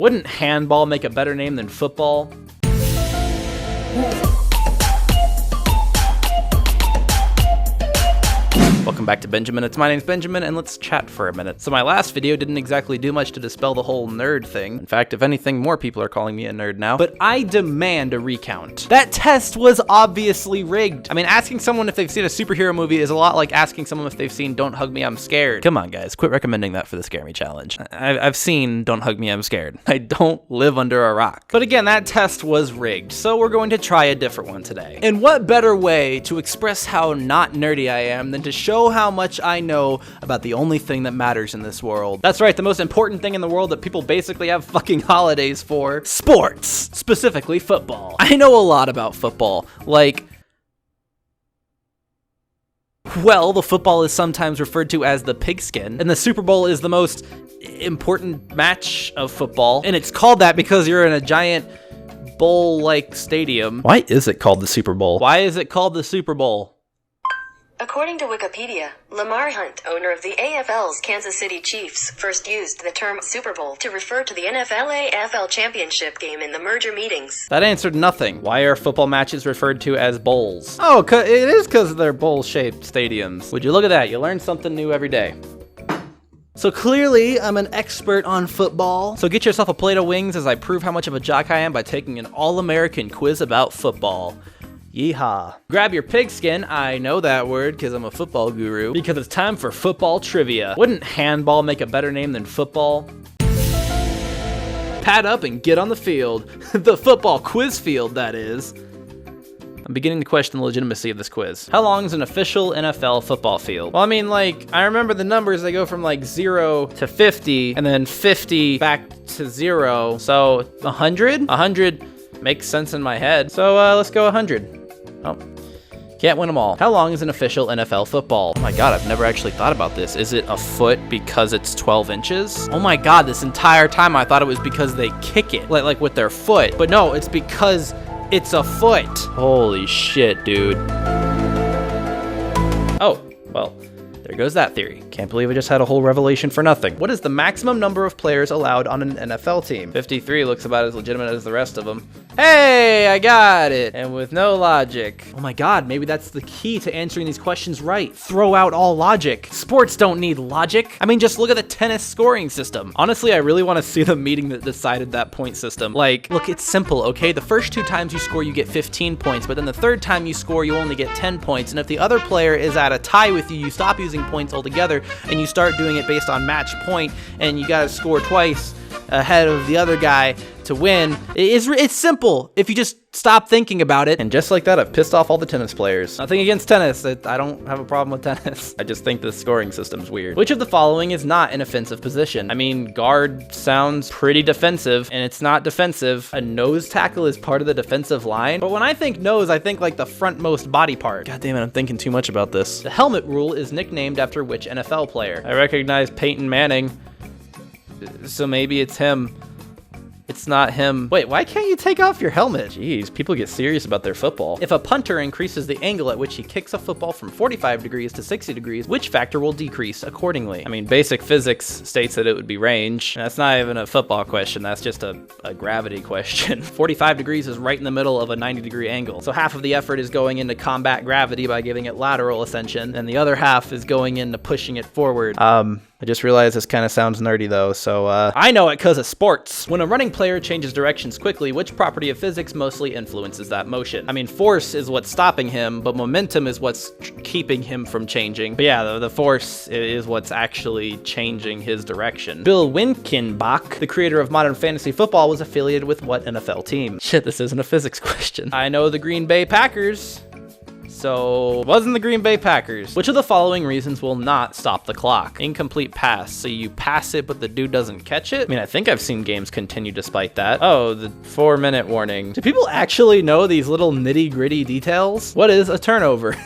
Wouldn't handball make a better name than football? Welcome back to benjaminutes. My name's Benjamin, and let's chat for a minute. So my last video didn't exactly do much to dispel the whole nerd thing. In fact, if anything, more people are calling me a nerd now. But I demand a recount. That test was obviously rigged. I mean, asking someone if they've seen a superhero movie is a lot like asking someone if they've seen Don't Hug Me, I'm Scared. Come on, guys, quit recommending that for the Scare Me Challenge. I've seen Don't Hug Me, I'm Scared. I don't live under a rock. But again, that test was rigged, so we're going to try a different one today. And what better way to express how not nerdy I am than to show how much I know about the only thing that matters in this world. That's right, the most important thing in the world that people basically have fucking holidays for. Sports. Specifically football. I know a lot about football. Like, well, the football is sometimes referred to as the pigskin, and the Super Bowl is the most important match of football, and it's called that because you're in a giant bowl-like stadium. Why is it called the Super Bowl? Why is it called the Super Bowl? According to Wikipedia, Lamar Hunt, owner of the AFL's Kansas City Chiefs, first used the term Super Bowl to refer to the NFL-AFL championship game in the merger meetings. That answered nothing. Why are football matches referred to as bowls? Oh, it is because they're bowl-shaped stadiums. Would you look at that? You learn something new every day. So clearly, I'm an expert on football. So get yourself a plate of wings as I prove how much of a jock I am by taking an all-American quiz about football. Yeehaw. Grab your pigskin, I know that word because I'm a football guru, because it's time for football trivia. Wouldn't handball make a better name than football? Pad up and get on the field. The football quiz field, that is. I'm beginning to question the legitimacy of this quiz. How long is an official NFL football field? Well, I mean, like, I remember the numbers, they go from like 0 to 50, and then 50 back to 0. So 100? 100 makes sense in my head. So let's go 100. Oh, can't win them all. How long is an official NFL football? Oh my God, I've never actually thought about this. Is it a foot because it's 12 inches? Oh my God, this entire time I thought it was because they kick it, like with their foot. But no, it's because it's a foot. Holy shit, dude. Oh, well, there goes that theory. Can't believe I just had a whole revelation for nothing. What is the maximum number of players allowed on an NFL team? 53 looks about as legitimate as the rest of them. Hey, I got it. And with no logic. Oh my God, maybe that's the key to answering these questions right. Throw out all logic. Sports don't need logic. I mean, just look at the tennis scoring system. Honestly, I really want to see the meeting that decided that point system. Like, look, it's simple, okay? The first 2 times you score, you get 15 points, but then the third time you score, you only get 10 points. And if the other player is at a tie with you, you stop using points altogether and you start doing it based on match point, and you gotta score twice ahead of the other guy to win. It's simple if you just stop thinking about it. And just like that, I've pissed off all the tennis players. Nothing against tennis. I don't have a problem with tennis. I just think the scoring system's weird. Which of the following is not an offensive position? I mean, guard sounds pretty defensive, and it's not defensive. A nose tackle is part of the defensive line. But when I think nose, I think like the frontmost body part. God damn it, I'm thinking too much about this. The helmet rule is nicknamed after which NFL player? I recognize Peyton Manning, so maybe it's him. It's not him. Wait, why can't you take off your helmet? Jeez, people get serious about their football. If a punter increases the angle at which he kicks a football from 45 degrees to 60 degrees, which factor will decrease accordingly? I mean, basic physics states that it would be range. And that's not even a football question. That's just a gravity question. 45 degrees is right in the middle of a 90-degree angle. So half of the effort is going into combat gravity by giving it lateral ascension, and the other half is going into pushing it forward. I just realized this kind of sounds nerdy though, so I know it because of sports. When a running player changes directions quickly, which property of physics mostly influences that motion? I mean, force is what's stopping him, but momentum is what's keeping him from changing. But yeah, the force is what's actually changing his direction. Bill Winkenbach, the creator of modern fantasy football, was affiliated with what NFL team? Shit, this isn't a physics question. I know the Green Bay Packers. So, it wasn't the Green Bay Packers. Which of the following reasons will not stop the clock? Incomplete pass. So you pass it, but the dude doesn't catch it? I mean, I think I've seen games continue despite that. Oh, the 4-minute warning. Do people actually know these little nitty-gritty details? What is a turnover?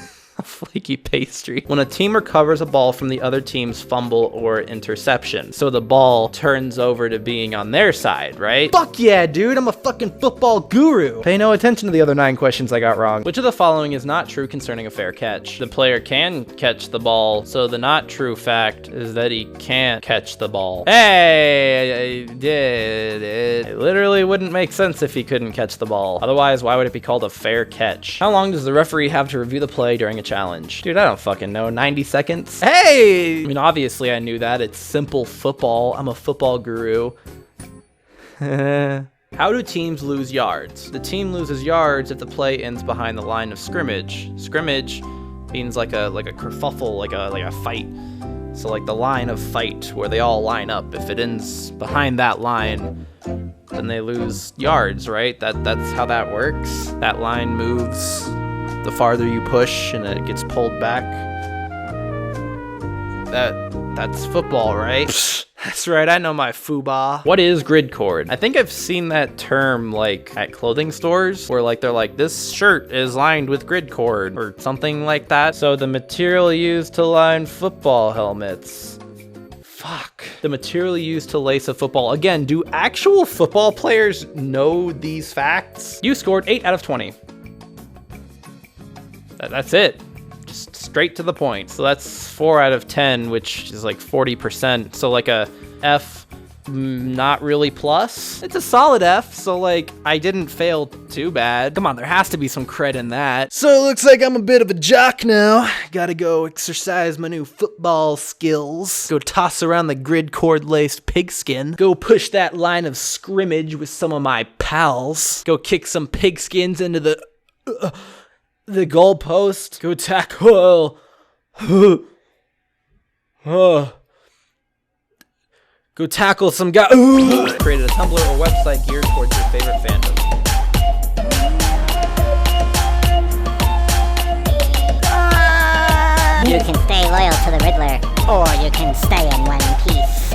Flaky pastry. When a team recovers a ball from the other team's fumble or interception. So the ball turns over to being on their side, right? Fuck yeah, dude, I'm a fucking football guru. Pay no attention to the other 9 questions I got wrong. Which of the following is not true concerning a fair catch? The player can catch the ball, so the not true fact is that he can't catch the ball. Hey, I did it. It literally wouldn't make sense if he couldn't catch the ball. Otherwise, why would it be called a fair catch? How long does the referee have to review the play during a challenge? Dude, I don't fucking know. 90 seconds? Hey! I mean, obviously I knew that. It's simple football. I'm a football guru. How do teams lose yards? The team loses yards if the play ends behind the line of scrimmage. Scrimmage means like a kerfuffle, like a fight. So like the line of fight where they all line up. If it ends behind that line, then they lose yards, right? That's how that works. That line moves the farther you push and it gets pulled back. That's football, right? That's right, I know my FUBA. What is grid cord? I think I've seen that term like at clothing stores where like they're like, this shirt is lined with grid cord or something like that. So the material used to line football helmets. Fuck. The material used to lace a football. Again, do actual football players know these facts? You scored 8 out of 20. That's it. Just straight to the point. So that's 4 out of 10, which is like 40%. So like a F, not really plus. It's a solid F, so like I didn't fail too bad. Come on, there has to be some cred in that. So it looks like I'm a bit of a jock now. Gotta go exercise my new football skills. Go toss around the grid cord laced pigskin. Go push that line of scrimmage with some of my pals. Go kick some pigskins into the goalpost. Go tackle. Go tackle some guy. Created a Tumblr or website geared towards your favorite fandom. You can stay loyal to the Riddler, or you can stay in one piece.